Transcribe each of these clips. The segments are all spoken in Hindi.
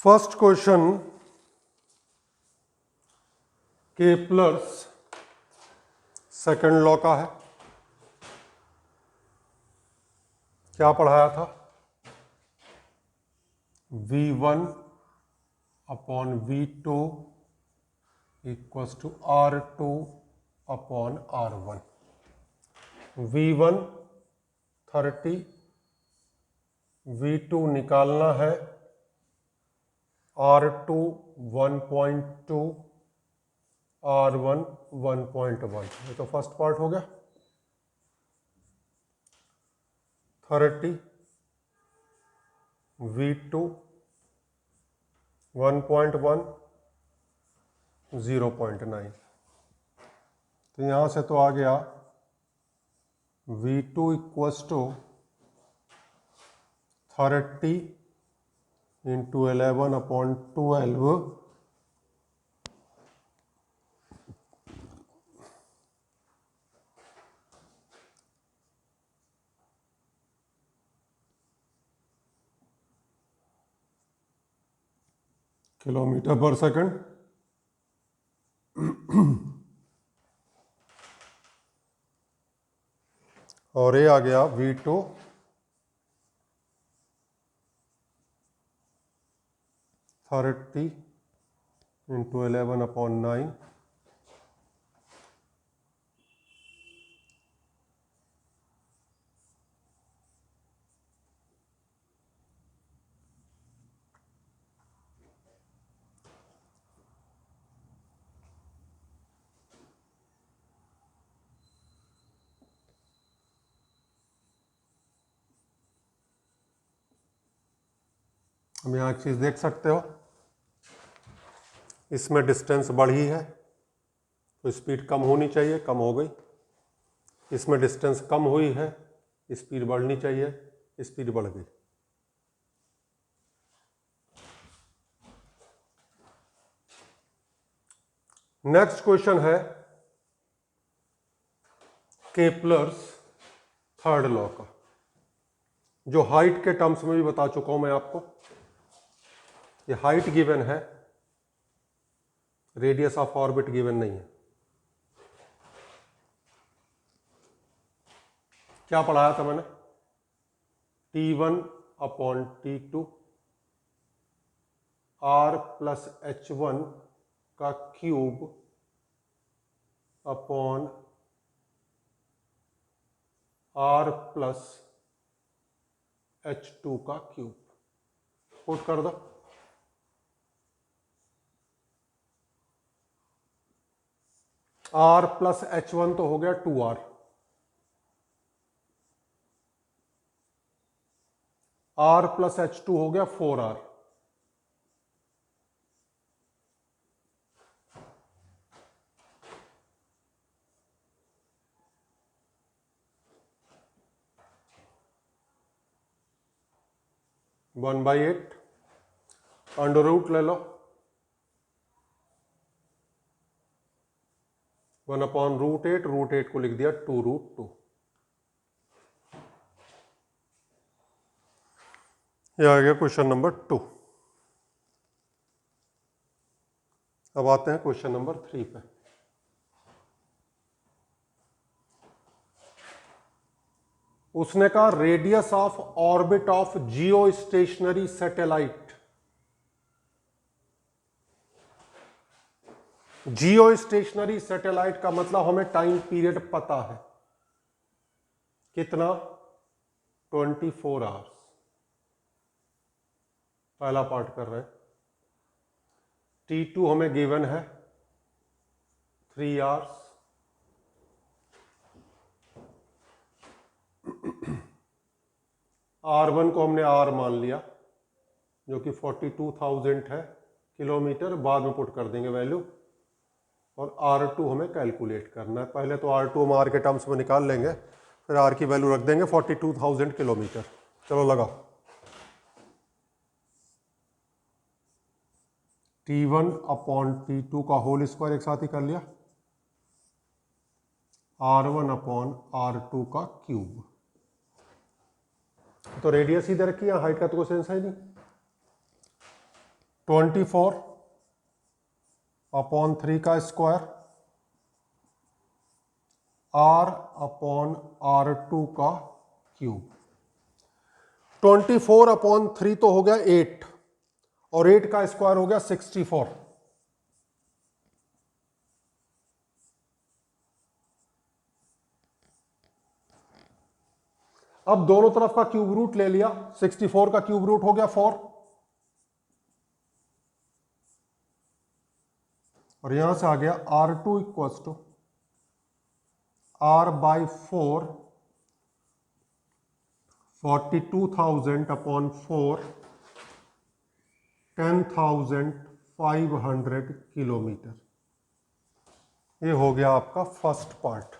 First question Kepler's second law का है। क्या पढ़ाया था? V1 upon V2 equals to R2 upon R1। V1 30, V2 निकालना है, R2 1.2, R1 1.1। ये तो फर्स्ट पार्ट हो गया। 30 V2 1.1 0.9। तो यहां से तो आ गया V2 equals to 30 into 11 upon 12 kilometre पर सेकंड। और ये आ गया V2 30 इंटू 11 अपॉन 9 हम यहाँ एक चीज़ देख सकते हो, इसमें डिस्टेंस बढ़ी है तो स्पीड कम होनी चाहिए, कम हो गई। इसमें डिस्टेंस कम हुई है, स्पीड बढ़नी चाहिए, स्पीड बढ़ गई। नेक्स्ट क्वेश्चन है केपलर्स थर्ड लॉ का, जो हाइट के टर्म्स में भी बता चुका हूं मैं आपको। ये हाइट गिवन है, रेडियस ऑफ ऑर्बिट गिवन नहीं है। क्या पढ़ाया था मैंने? T1 upon T2 R plus H1 का cube upon R plus H2 का क्यूब। पुट कर दो। R प्लस H1 तो हो गया 2R, R प्लस H2 हो गया 4R, one by 8 under root ले लो, 1 अपॉन रूट 8 को लिख दिया 2√2। यह आ गया क्वेश्चन नंबर 2। अब आते हैं क्वेश्चन नंबर 3 पे। उसने कहा radius of orbit of Jio stationery satellite. Jio stationery satellite का मतलब हमें टाइम पीरियड पता है कितना, 24 आवर्स। पहला पार्ट कर रहे हैं। T2 हमें गिवन है 3 आवर्स। R1 को हमने R मान लिया जो कि 42,000 है किलोमीटर, बाद में पुट कर देंगे वैल्यू। और R2 हमें कैलकुलेट करना है। पहले तो R2 हम R के टर्म्स में निकाल लेंगे, फिर R की वैल्यू रख देंगे 42,000 किलोमीटर। चलो लगा। T1 अपॉन T2 का होल स्क्वायर एक साथ ही कर लिया, R1 अपॉन R2 का क्यूब। तो रेडियस ही दे रखी है, हाइट का तो कोई सेंस है नहीं। 24/3 का स्क्वायर r/r2 का क्यूब। 24/3 तो हो गया 8 और 8 का स्क्वायर हो गया 64। अब दोनों तरफ का क्यूब रूट ले लिया, 64 का क्यूब रूट हो गया 4 और यहां से आ गया r2 equals to r/4 42,000/4 10,500 kilometre. ये हो गया आपका फर्स्ट पार्ट।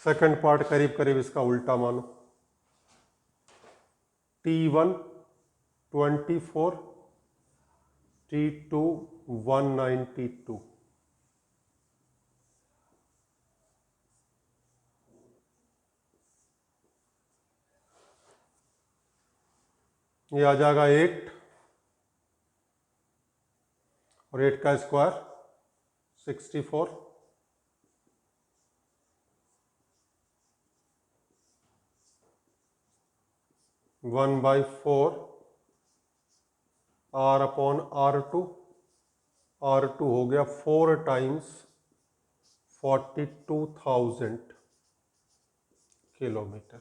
सेकंड पार्ट करीब करीब इसका उल्टा मानो। T1 24, T2 192। ये आ जाएगा 8 और 8 का square 64। One by 4 r/r2। r2 हो गया 4 टाइम्स 42,000 किलोमीटर।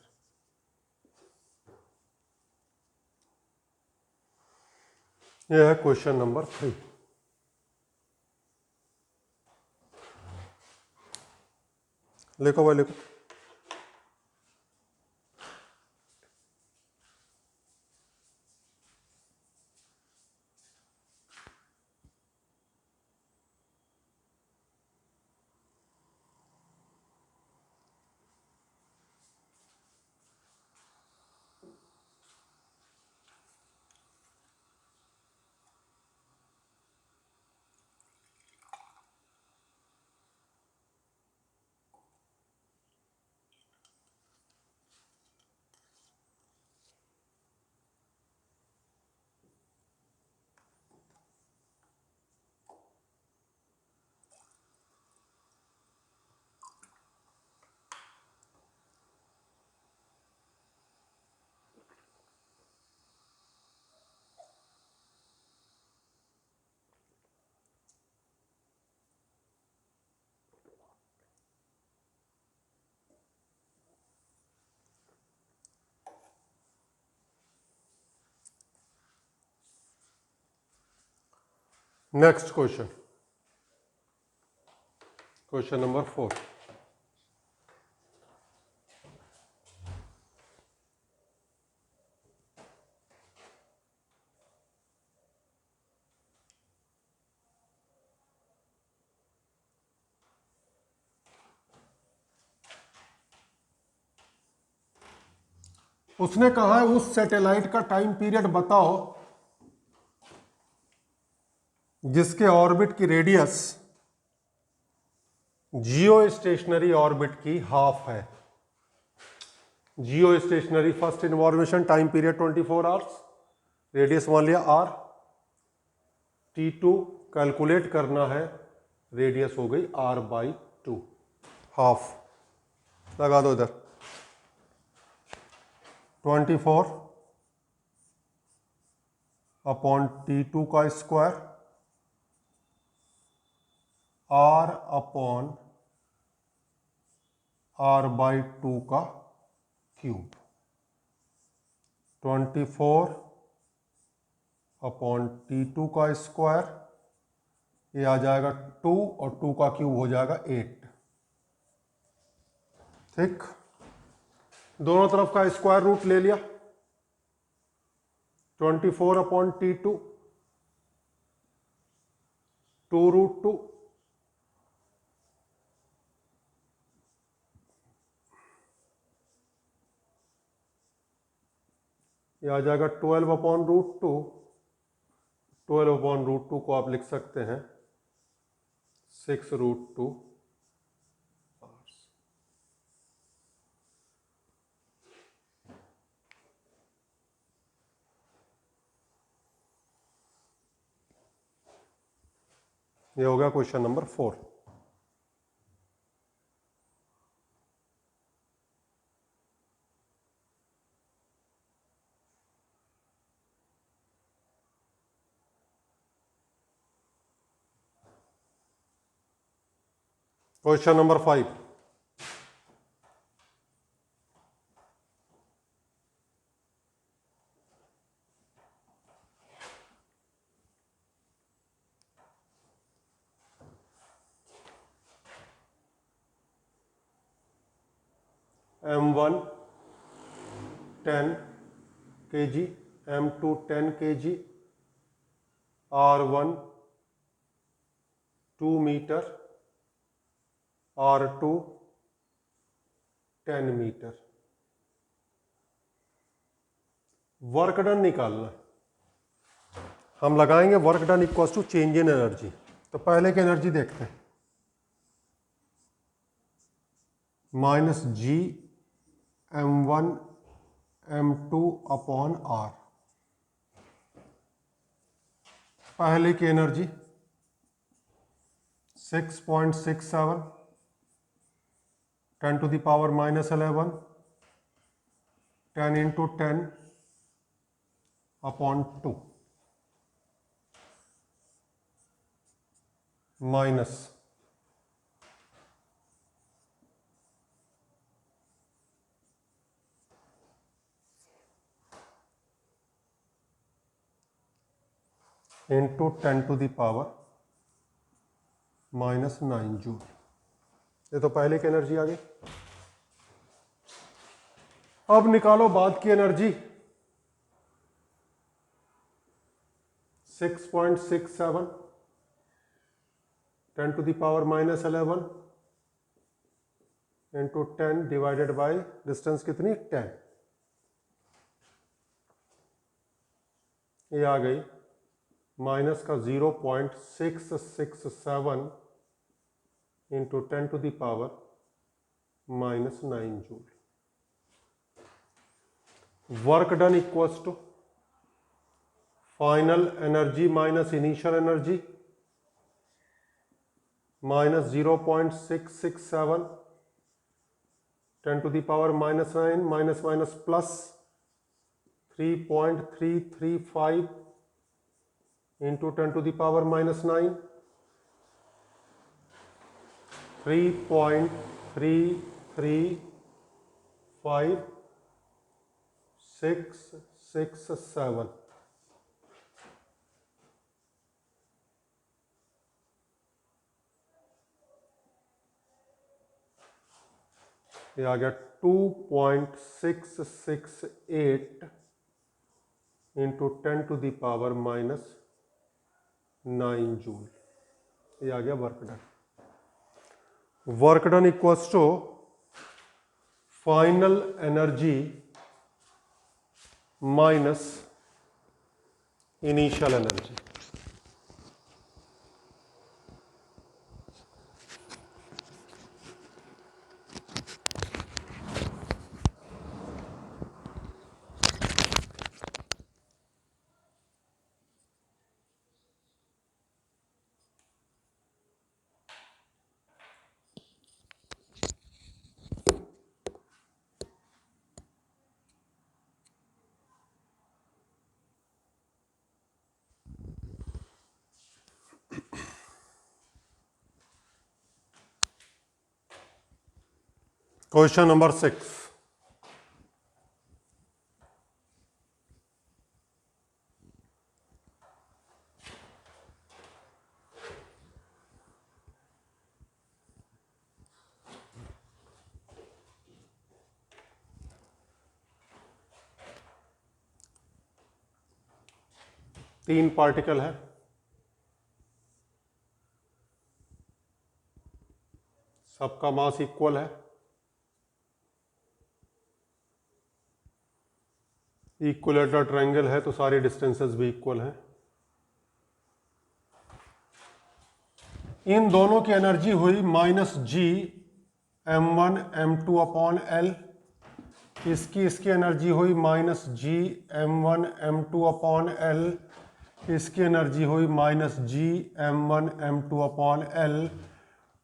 यह है क्वेश्चन नंबर 3। लिखो भाई लिखो। Next question, question number 4। उसने कहा है उस सैटेलाइट का टाइम पीरियड बताओ जिसके ऑर्बिट की रेडियस जियो स्टेशनरी ऑर्बिट की हाफ है। जियो stationery first information time period 24 hours, radius मान लिया r। T2 कैलकुलेट करना है, रेडियस हो गई r/2, हाफ। लगा दो इधर 24/T2 का स्क्वायर r/r/2 का क्यूब। 24/T2 का स्क्वायर, ये आ जाएगा 2 और 2 का क्यूब हो जाएगा 8। ठीक, दोनों तरफ का स्क्वायर रूट ले लिया। 24/T2 2√2 ये आ जाएगा 12/√2। 12/√2 को आप लिख सकते हैं 6√2। ये हो गया question number 4। Question number 5। M1 10 kg, M2 10 kg, R1 2 metre, R2 10 metre. Work done निकालना है। हम लगाएंगे work done equals to change in energy. तो पहले की एनर्जी देखते हैं, माइनस जी M1 M2 अपॉन R। पहले की energy 6.67 10 to the power minus 11 10 into 10 upon 2 minus into 10 to the power minus 9 joule. ये तो पहले की एनर्जी आ गई। अब निकालो बाद की energy, 6.67 10 to the power minus 11 into 10 divided by distance कितनी 10। ये आ गई माइनस का 0.667 into 10 to the power minus 9 joule. Work done equals to final energy minus initial energy minus 0.667 10 to the power minus 9 minus minus plus 3.335 into 10 to the power minus 9 3.335667। ये आ गया 2.668 into 10 to the power minus 9 joule. ये आ गया work done. Work done equals to final energy minus initial energy. Question number 6। तीन पार्टिकल है, सबका मास इक्वल है, इक्विलेटरल ट्रायंगल है तो सारी डिस्टेंसेस भी इक्वल हैं। इन दोनों की एनर्जी हुई माइनस जी M1 M2 अपॉन L। इसकी एनर्जी हुई माइनस जी M1 M2 अपॉन L। इसकी एनर्जी हुई -G m1m2/L।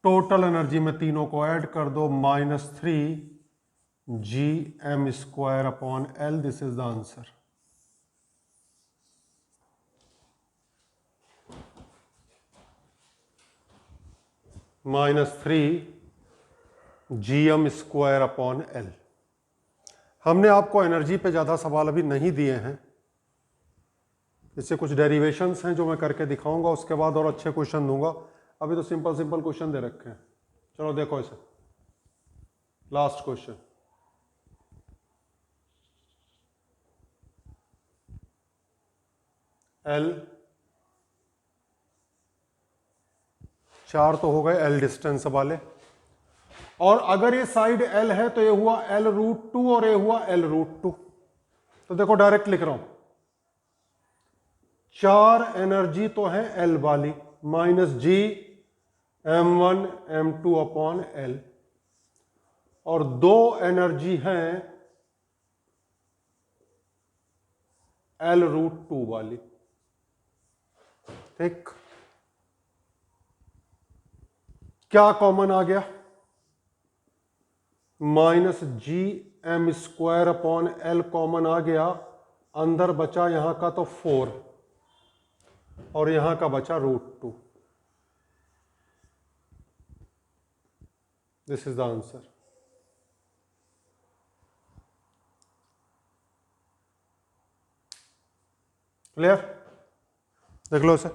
टोटल एनर्जी में तीनों को ऐड कर दो, -3Gm²/L। This is the answer. -3Gm²/L। हमने आपको एनर्जी पे ज़्यादा सवाल अभी नहीं दिए हैं, इससे कुछ डेरिवेशंस हैं जो मैं करके दिखाऊंगा, उसके बाद और अच्छे क्वेश्चन दूंगा। अभी तो सिंपल सिंपल क्वेश्चन दे रखे हैं। चलो देखो इसे, लास्ट क्वेश्चन। L 4 तो हो गए L डिस्टेंस वाले, और अगर ये साइड L है तो ये हुआ L√2 और ये हुआ L√2। तो देखो डायरेक्ट लिख रहा हूं, 4 एनर्जी तो है L वाली, -Gm1m2/L, और 2 एनर्जी हैं L√2 वाली। ठीक, क्या कॉमन आ गया? -Gm²/L कॉमन आ गया, अंदर बचा यहां का तो 4 और यहां का बचा √2। This is the answer. Clear? देख लो इसे।